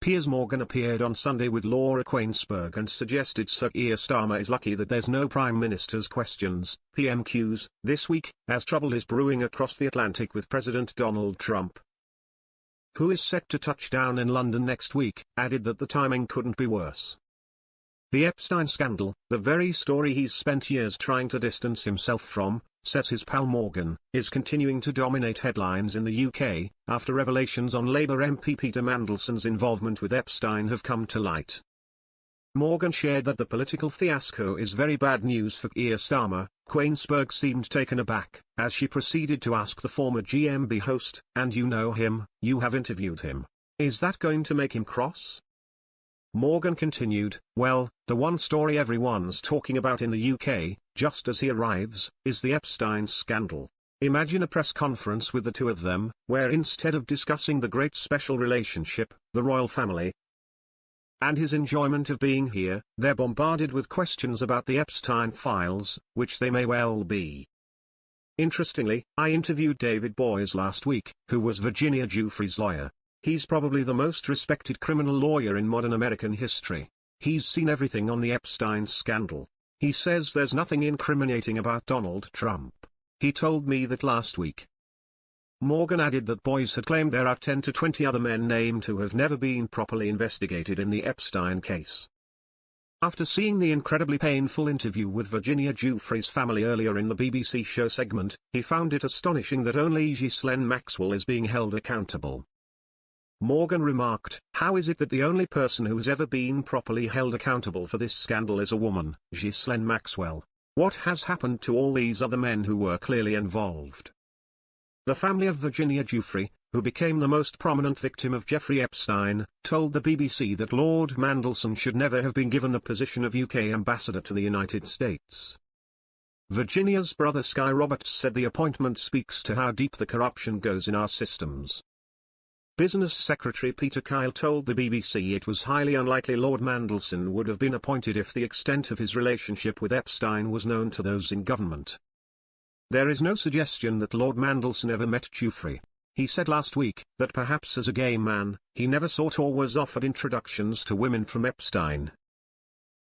Piers Morgan appeared on Sunday with Laura Kuenssberg and suggested Sir Keir Starmer is lucky that there's no Prime Minister's questions, PMQs, this week, as trouble is brewing across the Atlantic with President Donald Trump, who is set to touch down in London next week, added that the timing couldn't be worse. The Epstein scandal, the very story he's spent years trying to distance himself from, says his pal Morgan, is continuing to dominate headlines in the UK, after revelations on Labour MP Peter Mandelson's involvement with Epstein have come to light. Morgan shared that the political fiasco is very bad news for Keir Starmer. Kuenssberg seemed taken aback, as she proceeded to ask the former GMB host, "And you know him, you have interviewed him. Is that going to make him cross?" Morgan continued, "Well, the one story everyone's talking about in the UK, just as he arrives, is the Epstein scandal. Imagine a press conference with the two of them, where instead of discussing the great special relationship, the royal family, and his enjoyment of being here, they're bombarded with questions about the Epstein files, which they may well be." Interestingly, I interviewed David Boies last week, who was Virginia Giuffre's lawyer. He's probably the most respected criminal lawyer in modern American history. He's seen everything on the Epstein scandal. He says there's nothing incriminating about Donald Trump. He told me that last week. Morgan added that Boies had claimed there are 10 to 20 other men named who have never been properly investigated in the Epstein case. After seeing the incredibly painful interview with Virginia Giuffre's family earlier in the BBC show segment, he found it astonishing that only Ghislaine Maxwell is being held accountable. Morgan remarked, "How is it that the only person who has ever been properly held accountable for this scandal is a woman, Ghislaine Maxwell? What has happened to all these other men who were clearly involved?" The family of Virginia Giuffre, who became the most prominent victim of Jeffrey Epstein, told the BBC that Lord Mandelson should never have been given the position of UK ambassador to the United States. Virginia's brother Sky Roberts said the appointment speaks to how deep the corruption goes in our systems. Business Secretary Peter Kyle told the BBC it was highly unlikely Lord Mandelson would have been appointed if the extent of his relationship with Epstein was known to those in government. There is no suggestion that Lord Mandelson ever met Giuffre. He said last week that perhaps as a gay man, he never sought or was offered introductions to women from Epstein.